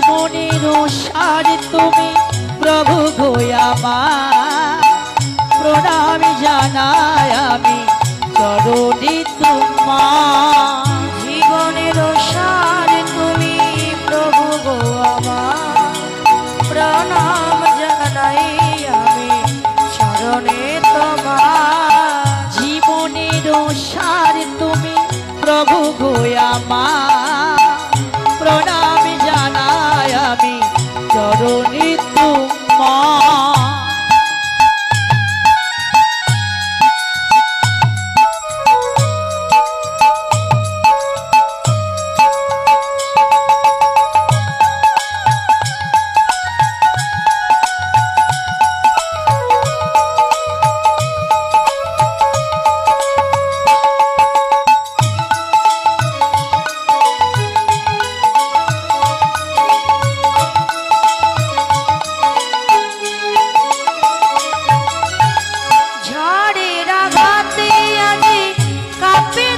জীবনের সার তুমি প্রভু গো আমার, প্রণাম জানাই আমি চরণে তোমার। জীবনের সার তুমি প্রভু গো আমার, প্রণাম জানাই আমি চরণে তোমার। জীবনের সার তুমি প্রভু গো আমার, প্রণাম জানাই আমি চরণে তোমার। ঝড়ের আঘাতে আজি কাঁপে